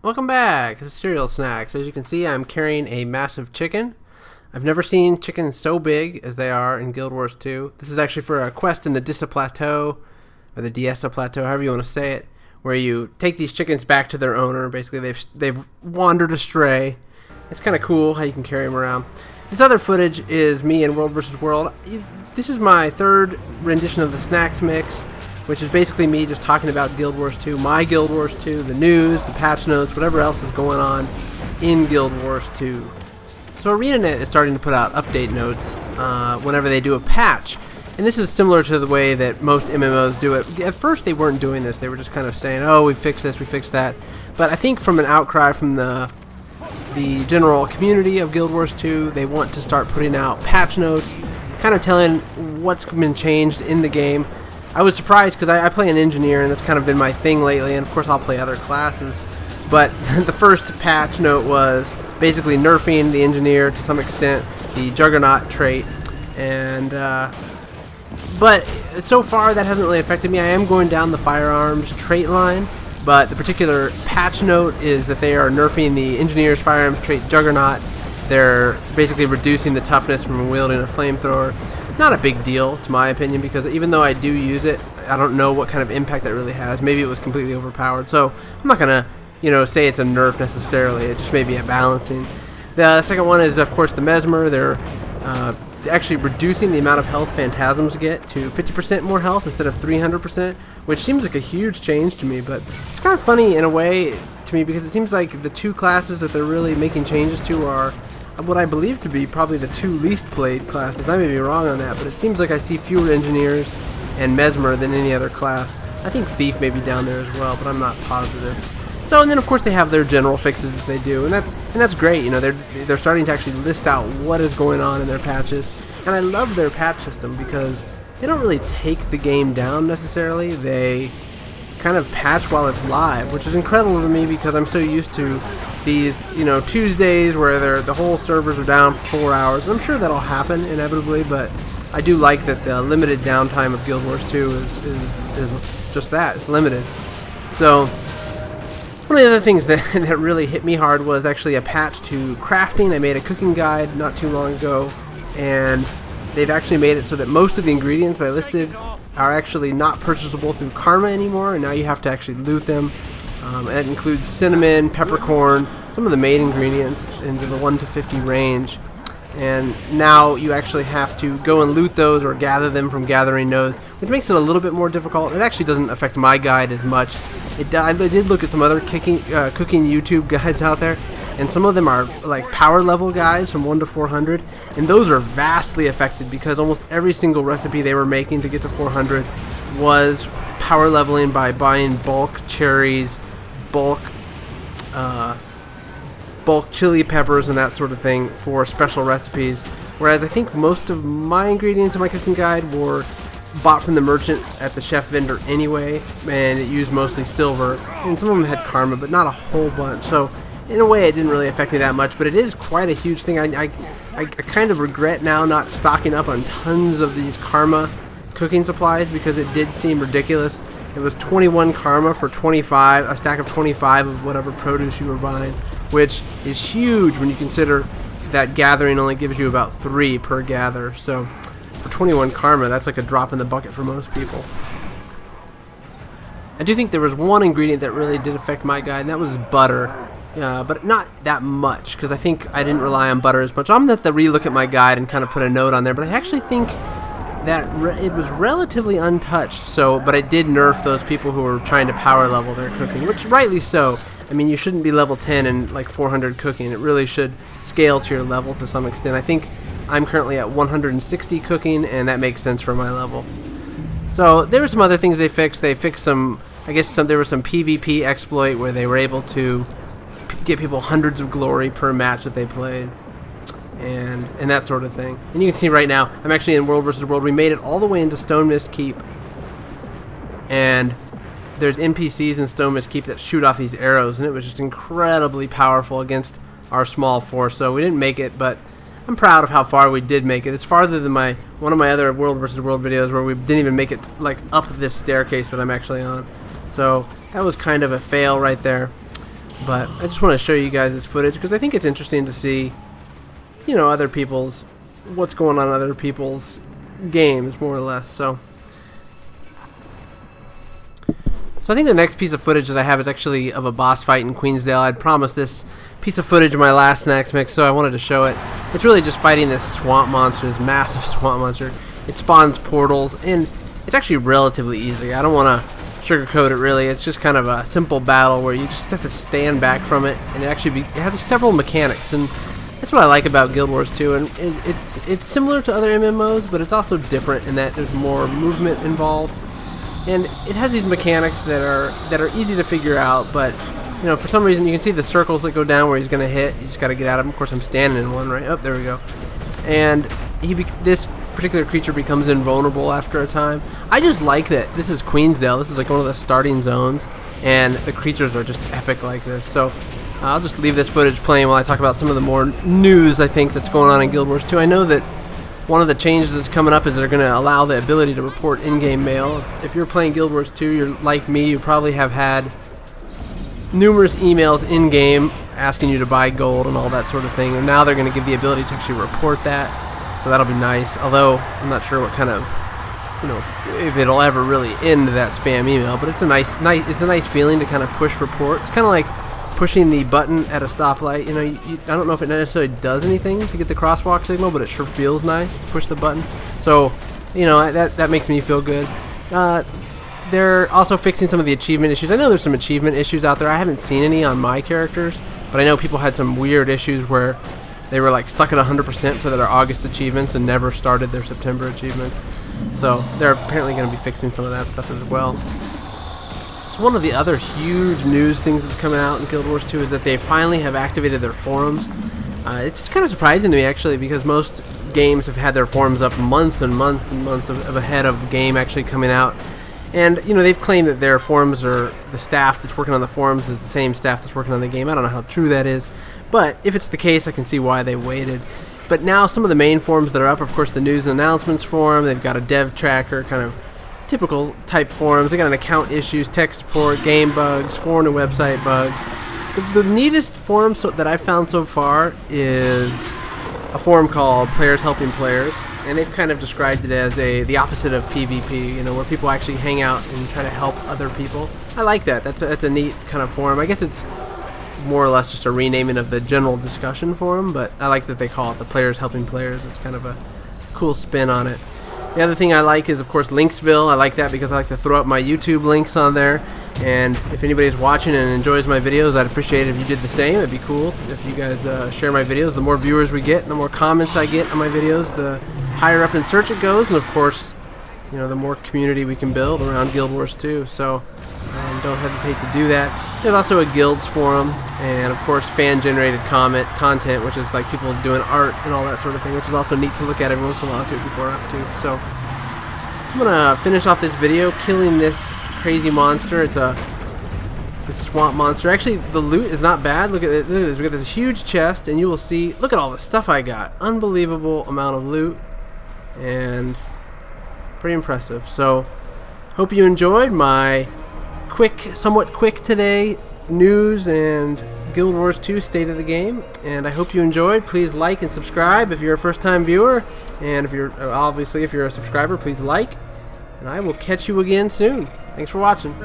Welcome back. This is CerealSnax. As you can see, I'm carrying a massive chicken. I've never seen chickens so big as they are in Guild Wars 2. This is actually for a quest in the Dissa Plateau, or the Diessa Plateau, however you want to say it, where you take these chickens back to their owner. Basically, they've wandered astray. It's kind of cool how you can carry them around. This other footage is me in World vs. World. This is my third rendition of the Snax mix, which is basically me just talking about Guild Wars 2, my Guild Wars 2, the news, the patch notes, whatever else is going on in Guild Wars 2. So ArenaNet is starting to put out update notes whenever they do a patch. And this is similar to the way that most MMOs do it. At first they weren't doing this. They were just kind of saying, oh, we fixed this, we fixed that. But I think from an outcry from the general community of Guild Wars 2, they want to start putting out patch notes, kind of telling what's been changed in the game. I was surprised because I play an engineer, and that's kind of been my thing lately, and of course I'll play other classes. But the first patch note was basically nerfing the engineer to some extent, the Juggernaut trait, and but so far that hasn't really affected me. I am going down the firearms trait line, but the particular patch note is that they are nerfing the engineer's firearms trait Juggernaut. They're basically reducing the toughness from wielding a flamethrower. Not a big deal, to my opinion, because even though I do use it, I don't know what kind of impact that really has. Maybe it was completely overpowered, so I'm not gonna, say it's a nerf necessarily. It just may be a balancing. The second one is, of course, the Mesmer. They're actually reducing the amount of health Phantasms get to 50% more health instead of 300%, which seems like a huge change to me. But it's kind of funny in a way to me because it seems like the two classes that they're really making changes to are what I believe to be probably the two least played classes. I may be wrong on that, but it seems like I see fewer engineers and Mesmer than any other class. I think Thief may be down there as well, but I'm not positive. So, and then of course they have their general fixes that they do, and that's great. They're starting to actually list out what is going on in their patches, and I love their patch system because they don't really take the game down necessarily. They kind of patch while it's live, which is incredible to me because I'm so used to these, Tuesdays where the whole servers are down for 4 hours. And I'm sure that'll happen inevitably, but I do like that the limited downtime of Guild Wars 2 is just that. It's limited. So one of the other things that really hit me hard was actually a patch to crafting. I made a cooking guide not too long ago, and they've actually made it so that most of the ingredients I listed are actually not purchasable through Karma anymore, and now you have to actually loot them. That includes cinnamon, peppercorn, some of the main ingredients into the 1 to 50 range. And now you actually have to go and loot those or gather them from gathering nodes, which makes it a little bit more difficult. It actually doesn't affect my guide as much. I did look at some other cooking YouTube guides out there, and some of them are like power level guides from 1 to 400, and those are vastly affected because almost every single recipe they were making to get to 400 was power leveling by buying bulk cherries, bulk chili peppers and that sort of thing for special recipes, whereas I think most of my ingredients in my cooking guide were bought from the merchant at the chef vendor anyway, and it used mostly silver, and some of them had Karma, but not a whole bunch. So in a way it didn't really affect me that much, but it is quite a huge thing. I kind of regret now not stocking up on tons of these Karma cooking supplies because it did seem ridiculous. It was 21 Karma for 25, a stack of 25 of whatever produce you were buying, which is huge when you consider that gathering only gives you about 3 per gather. So for 21 Karma, that's like a drop in the bucket for most people. I do think there was one ingredient that really did affect my guide, and that was butter. But not that much, because I think I didn't rely on butter as much. I'm going to have to re-look at my guide and kind of put a note on there, but I actually think that it was relatively untouched. But it did nerf those people who were trying to power level their cooking, which rightly so. I mean, you shouldn't be level 10 and like 400 cooking. It really should scale to your level to some extent. I think I'm currently at 160 cooking, and that makes sense for my level. So there were some other things they fixed. They fixed some, there was some PvP exploit where they were able to get people hundreds of glory per match that they played, and that sort of thing. And you can see right now, I'm actually in World vs. World. We made it all the way into Stone Mist Keep, and there's NPCs in Stone Mist Keep that shoot off these arrows, and it was just incredibly powerful against our small force. So we didn't make it, but I'm proud of how far we did make it. It's farther than one of my other World vs. World videos where we didn't even make it like up this staircase that I'm actually on. So that was kind of a fail right there. But I just want to show you guys this footage because I think it's interesting to see, you know, other people's, what's going on in other people's games, more or less. So I think the next piece of footage that I have is actually of a boss fight in Queensdale. I'd promised this piece of footage in my last Snax mix, so I wanted to show it. It's really just fighting this swamp monster, this massive swamp monster. It spawns portals, and it's actually relatively easy. I don't want to sugarcoat it really. It's just kind of a simple battle where you just have to stand back from it, and it has several mechanics, and that's what I like about Guild Wars 2. And it's similar to other MMOs, but it's also different in that there's more movement involved. And it has these mechanics that are easy to figure out, but you know, for some reason you can see the circles that go down where he's going to hit. You just got to get out of them. Of course, I'm standing in one, right? Oh, there we go. And this particular creature becomes invulnerable after a time. I just like that this is Queensdale. This is like one of the starting zones, and the creatures are just epic like this. So I'll just leave this footage playing while I talk about some of the more news I think that's going on in Guild Wars 2. I know that one of the changes that's coming up is they're going to allow the ability to report in-game mail. If you're playing Guild Wars 2, you're like me, you probably have had numerous emails in-game asking you to buy gold and all that sort of thing. And now they're going to give the ability to actually report that. So that'll be nice. Although I'm not sure what kind of, you know, if it'll ever really end that spam email. But it's a nice feeling to kind of push report. It's kind of like pushing the button at a stoplight. You know, I don't know if it necessarily does anything to get the crosswalk signal, but it sure feels nice to push the button. So, you know, that makes me feel good. They're also fixing some of the achievement issues. I know there's some achievement issues out there. I haven't seen any on my characters, but I know people had some weird issues where they were like stuck at 100% for their August achievements and never started their September achievements. So they're apparently going to be fixing some of that stuff as well. So one of the other huge news things that's coming out in Guild Wars 2 is that they finally have activated their forums. It's kind of surprising to me actually, because most games have had their forums up months and months and months of ahead of game actually coming out. And you know, they've claimed that their forums are, the staff that's working on the forums is the same staff that's working on the game. I don't know how true that is, but if it's the case, I can see why they waited. But now some of the main forums that are up, of course, the news and announcements forum, they've got a dev tracker, kind of typical type forums. They got an account issues, tech support, game bugs, foreign and website bugs. The neatest forum that I've found so far is a forum called Players Helping Players, and they've kind of described it as the opposite of PvP, you know, where people actually hang out and try to help other people. I like that. That's a neat kind of forum. I guess it's more or less just a renaming of the general discussion forum, but I like that they call it the Players Helping Players. It's kind of a cool spin on it. The other thing I like is, of course, Linksville. I like that because I like to throw up my YouTube links on there. And if anybody's watching and enjoys my videos, I'd appreciate it if you did the same. It'd be cool if you guys share my videos. The more viewers we get, the more comments I get on my videos, the higher up in search it goes. And, of course, you know, the more community we can build around Guild Wars 2. So don't hesitate to do that. There's also a guilds forum and, of course, fan-generated content, which is like people doing art and all that sort of thing, which is also neat to look at every once in a while, see what people are up to. So I'm going to finish off this video killing this crazy monster. It's a swamp monster. Actually, the loot is not bad. Look at this. We got this huge chest, and you will see, look at all the stuff I got. Unbelievable amount of loot, and pretty impressive. So hope you enjoyed my somewhat quick today news and Guild Wars 2 state of the game, and I hope you enjoyed. Please like and subscribe if you're a first-time viewer, and if you're a subscriber, please like, and I will catch you again soon. Thanks for watching.